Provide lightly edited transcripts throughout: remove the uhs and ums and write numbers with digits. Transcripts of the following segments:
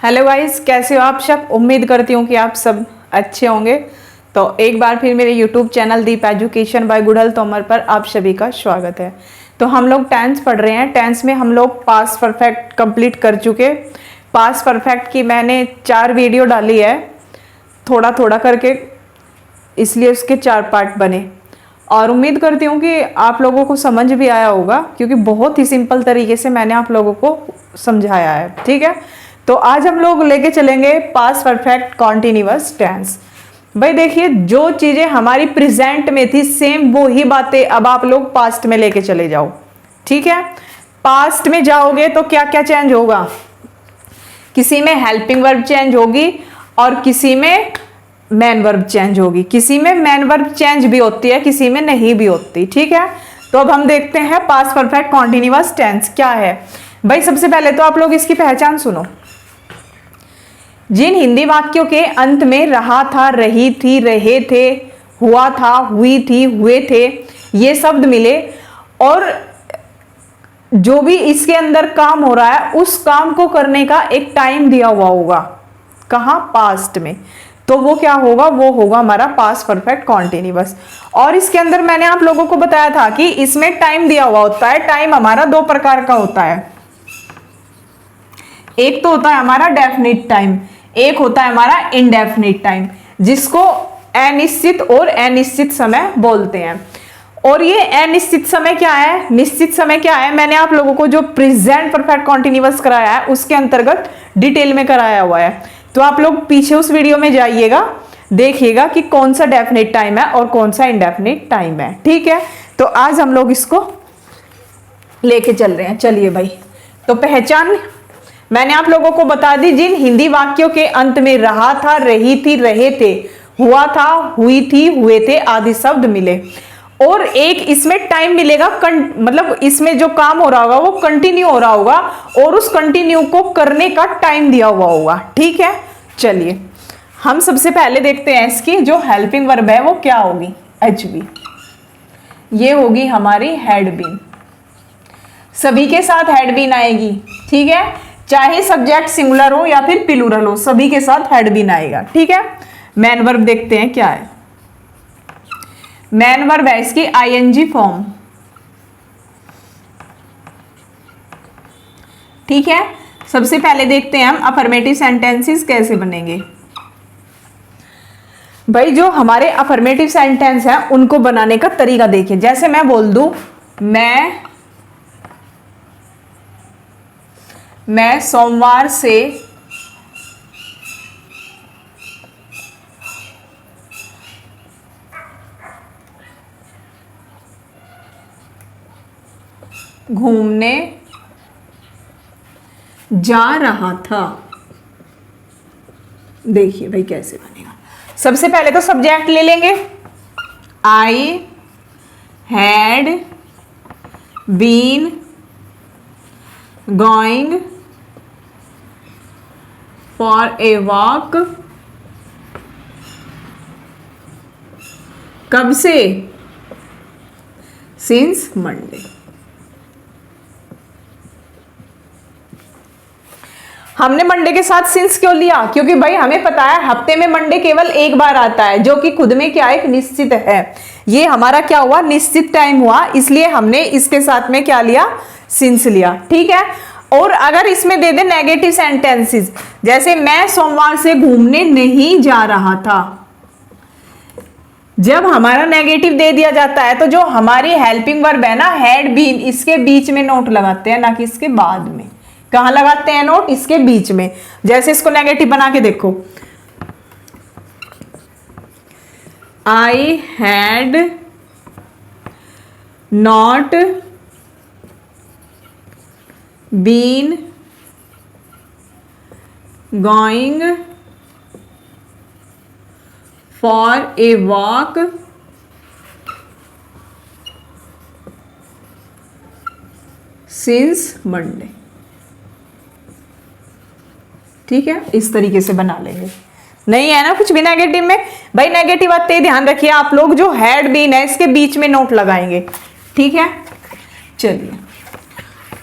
Hello guys, कैसे हो आप सब। उम्मीद करती हूँ कि आप सब अच्छे होंगे। तो एक बार फिर मेरे YouTube channel Deep education by गुड़हल तोमर पर आप सभी का स्वागत है। तो हम लोग टेंस पढ़ रहे हैं। टेंस में हम लोग पास्ट परफेक्ट कंप्लीट कर चुके। पास्ट परफेक्ट की मैंने 4 वीडियो डाली है, थोड़ा थोड़ा करके, इसलिए उसके 4 पार्ट बने। और उम्मीद करती हूँ कि आप लोगों को समझ भी आया होगा, क्योंकि बहुत ही सिंपल तरीके से मैंने आप लोगों को समझाया है। ठीक है, तो आज हम लोग लेके चलेंगे पास्ट परफेक्ट कॉन्टिन्यूअस टेंस। भाई देखिए, जो चीजें हमारी प्रेजेंट में थी सेम वो ही बातें अब आप लोग पास्ट में लेके चले जाओ। ठीक है, पास्ट में जाओगे तो क्या क्या चेंज होगा। किसी में हेल्पिंग वर्ब चेंज होगी और किसी में मैन वर्ब चेंज होगी। किसी में मैन वर्ब चेंज भी होती है, किसी में नहीं भी होती। ठीक है, तो अब हम देखते हैं पास्ट परफेक्ट कॉन्टिन्यूअस टेंस क्या है। भाई सबसे पहले तो आप लोग इसकी पहचान सुनो। जिन हिंदी वाक्यों के अंत में रहा था, रही थी, रहे थे, हुआ था, हुई थी, हुए थे, ये शब्द मिले और जो भी इसके अंदर काम हो रहा है उस काम को करने का एक टाइम दिया हुआ होगा, कहां, पास्ट में, तो वो क्या होगा, वो होगा हमारा पास्ट परफेक्ट कॉन्टिन्यूअस। और इसके अंदर मैंने आप लोगों को बताया था कि इसमें टाइम दिया हुआ होता है। टाइम हमारा 2 प्रकार का होता है। एक तो होता है हमारा डेफिनिट टाइम, एक होता है हमारा इनडेफिनिट टाइम, जिसको अनिश्चित और अनिश्चित समय बोलते हैं। और ये अनिश्चित समय क्या है, निश्चित समय क्या है, मैंने आप लोगों को जो प्रेजेंट परफेक्ट कॉन्टिन्यूअस कराया है उसके अंतर्गत डिटेल में कराया हुआ है। तो आप लोग पीछे उस वीडियो में जाइएगा, देखिएगा कि कौन सा डेफिनिट टाइम है और कौन सा इनडेफिनिट टाइम है। ठीक है, तो आज हम लोग इसको लेके चल रहे हैं। चलिए भाई, तो पहचान मैंने आप लोगों को बता दी। जिन हिंदी वाक्यों के अंत में रहा था, रही थी, रहे थे, हुआ था, हुई थी, हुए थे आदि शब्द मिले और एक इसमें टाइम मिलेगा, मतलब इसमें जो काम हो रहा होगा वो कंटिन्यू हो रहा होगा और उस कंटिन्यू को करने का टाइम दिया हुआ होगा। ठीक है, चलिए हम सबसे पहले देखते हैं इसकी जो हेल्पिंग वर्ब है वो क्या होगी, एच बी। ये होगी हमारी हैड बीन। सभी के साथ हैड बीन आएगी। ठीक है, चाहे सब्जेक्ट सिंगुलर हो या फिर प्लूरल हो, सभी के साथ हैड बीन आएगा। ठीक है, मैन वर्ब देखते हैं क्या है। मैन वर्ब है इसकी आईएनजी फॉर्म। ठीक है, सबसे पहले देखते हैं हम अफर्मेटिव सेंटेंसेस कैसे बनेंगे। भाई जो हमारे अफर्मेटिव सेंटेंस हैं उनको बनाने का तरीका देखिए। जैसे मैं बोल दूं, मैं सोमवार से घूमने जा रहा था। देखिए भाई कैसे बनेगा। सबसे पहले तो सब्जेक्ट ले लेंगे। I had been going for a walk. कब से, सिंस मंडे। हमने मंडे के साथ सिंस क्यों लिया, क्योंकि भाई हमें पता है हफ्ते में मंडे केवल एक बार आता है, जो कि खुद में क्या एक निश्चित है। ये हमारा क्या हुआ, निश्चित टाइम हुआ, इसलिए हमने इसके साथ में क्या लिया, सिंस लिया। ठीक है, और अगर इसमें दे दे नेगेटिव सेंटेंसेस, जैसे मैं सोमवार से घूमने नहीं जा रहा था, जब हमारा नेगेटिव दे दिया जाता है तो जो हमारी हेल्पिंग वर्ब है ना, हैड बीन, इसके बीच में नोट लगाते हैं, ना कि इसके बाद में। कहां लगाते हैं नोट, इसके बीच में। जैसे इसको नेगेटिव बना के देखो, I had not been going for a walk since Monday. ठीक है, इस तरीके से बना लेंगे। नहीं है ना कुछ भी नेगेटिव में, भाई नेगेटिव आते ही ध्यान रखिए आप लोग, जो हैड बीन है इसके बीच में नोट लगाएंगे। ठीक है, चलिए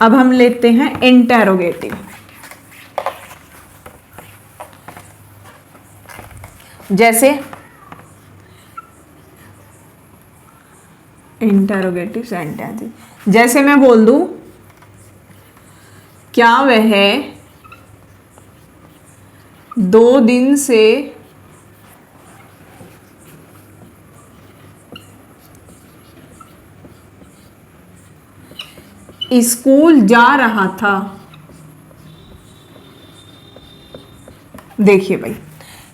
अब हम लेते हैं इंटेरोगेटिव। जैसे इंटरोगेटिव सेंटेंस, जैसे मैं बोल दूं क्या वह 2 दिन से स्कूल जा रहा था। देखिए भाई,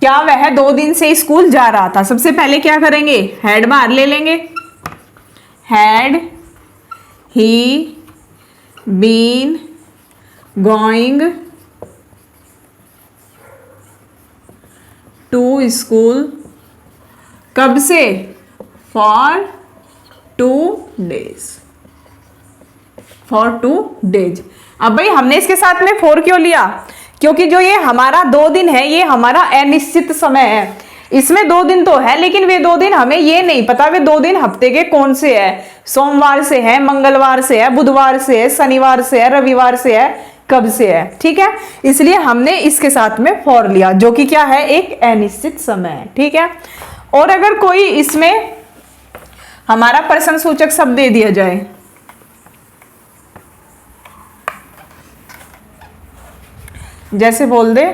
क्या वह 2 दिन से स्कूल जा रहा था, सबसे पहले क्या करेंगे, हैड बाहर ले लेंगे। Had he been going to school, कब से, फॉर 2 डेज, फॉर 2 डेज। अब भाई हमने इसके साथ में फॉर क्यों लिया, क्योंकि जो ये हमारा 2 दिन है ये हमारा अनिश्चित समय है। इसमें 2 दिन तो है, लेकिन वे 2 दिन हमें ये नहीं पता वे 2 दिन हफ्ते के कौन से है, सोमवार से है, मंगलवार से है, बुधवार से है, शनिवार से है, रविवार से है, कब से है। ठीक है, इसलिए हमने इसके साथ में फॉर लिया, जो कि क्या है, एक अनिश्चित समय है। ठीक है, और अगर कोई इसमें हमारा प्रश्न सूचक शब्द दे दिया जाए, जैसे बोल दे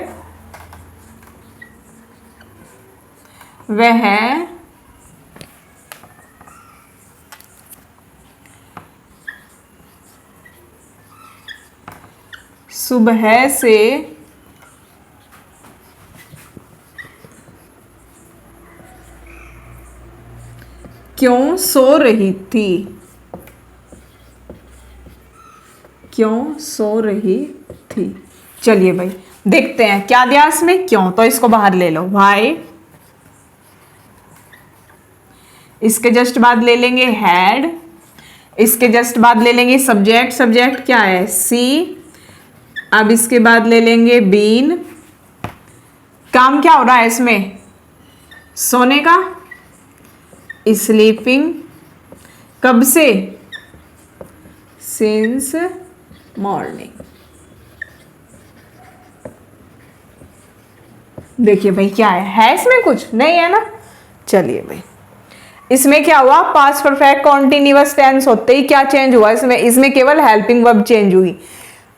वह सुबह से क्यों सो रही थी, क्यों सो रही थी। चलिए भाई देखते हैं क्या दिया इसमें, क्यों, तो इसको बाहर ले लो, वाई, इसके जस्ट बाद ले लेंगे हैड, इसके जस्ट बाद ले लेंगे सब्जेक्ट, सब्जेक्ट क्या है, सी। अब इसके बाद ले लेंगे बीन, काम क्या हो रहा है इसमें, सोने का, स्लीपिंग, कब से, सिंस मॉर्निंग। देखिए भाई क्या है इसमें, कुछ नहीं है ना। चलिए भाई इसमें क्या हुआ, पास्ट परफेक्ट कॉन्टिन्यूअस टेंस होते ही क्या चेंज हुआ इसमें, इसमें केवल हेल्पिंग वर्ब चेंज हुई।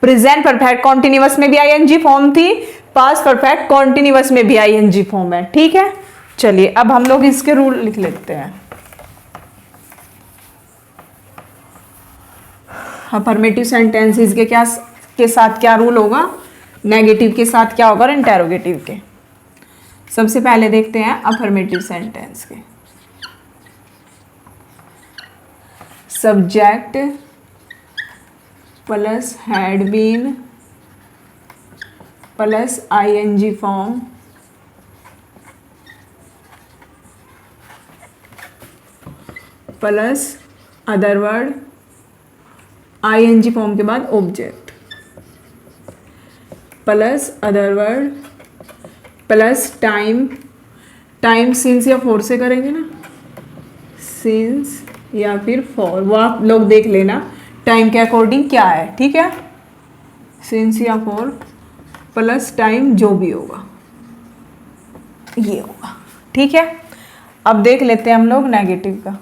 प्रेजेंट परफेक्ट कॉन्टिन्यूअस में भी आईएनजी फॉर्म थी, पास्ट परफेक्ट कॉन्टिन्यूअस में भी आईएनजी फॉर्म है। ठीक है, चलिए अब हम लोग इसके रूल लिख लेते हैं। अफर्मेटिव सेंटेंसेस के साथ क्या रूल होगा, नेगेटिव के साथ क्या होगा, और इंटेरोगेटिव के। सबसे पहले देखते हैं अफर्मेटिव सेंटेंस के। Subject plus had been plus ING form plus other word, ING form के बाद object, plus other word, plus time, time since या फॉर से करेंगे ना, सिंस या फिर फॉर, वो आप लोग देख लेना टाइम के अकॉर्डिंग क्या है। ठीक है, सिंस या फॉर प्लस टाइम जो भी होगा ये होगा। ठीक है, अब देख लेते हैं हम लोग नेगेटिव का।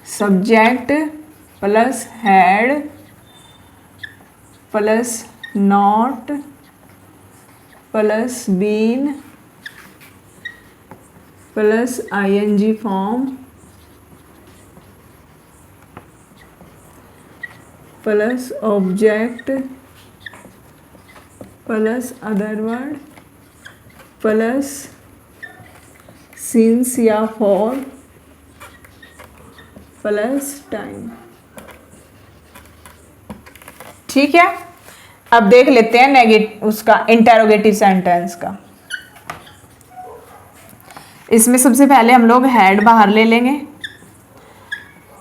Subject plus had plus not plus been plus ING form plus object plus other word plus since या फॉर प्लस टाइम। ठीक है, अब देख लेते हैं नेगेटिव उसका इंटेरोगेटिव सेंटेंस का। इसमें सबसे पहले हम लोग हैड बाहर ले लेंगे,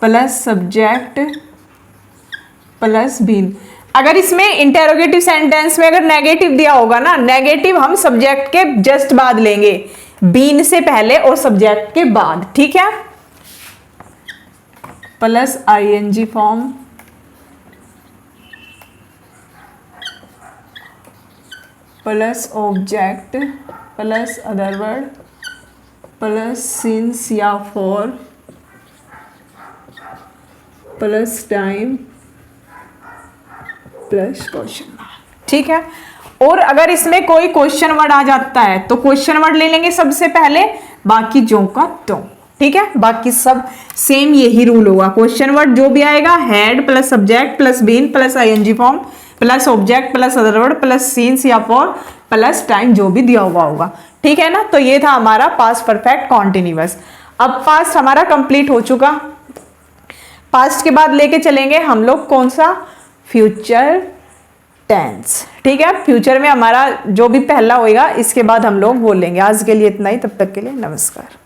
प्लस सब्जेक्ट प्लस बीन। अगर इसमें इंटेरोगेटिव सेंटेंस में अगर नेगेटिव दिया होगा ना, नेगेटिव हम सब्जेक्ट के जस्ट बाद लेंगे, बीन से पहले और सब्जेक्ट के बाद। ठीक है, plus ING form plus object plus other word plus since या for plus time plus question mark. ठीक है। और अगर इसमें कोई क्वेश्चन वर्ड आ जाता है तो क्वेश्चन वर्ड ले लेंगे सबसे पहले, बाकी जो का तो। ठीक है, बाकी सब सेम यही रूल होगा। क्वेश्चन वर्ड जो भी आएगा had plus subject plus been plus ING form plus object plus other word plus since या फॉर प्लस टाइम जो भी दिया हुआ होगा। ठीक है ना। तो ये था हमारा पास्ट परफेक्ट कॉन्टिन्यूअस। अब पास्ट हमारा कंप्लीट हो चुका। पास्ट के बाद लेके चलेंगे हम लोग कौन सा, फ्यूचर टेंस। ठीक है, फ्यूचर में हमारा जो भी पहला होएगा इसके बाद हम लोग बोलेंगे। आज के लिए इतना ही, तब तक के लिए नमस्कार।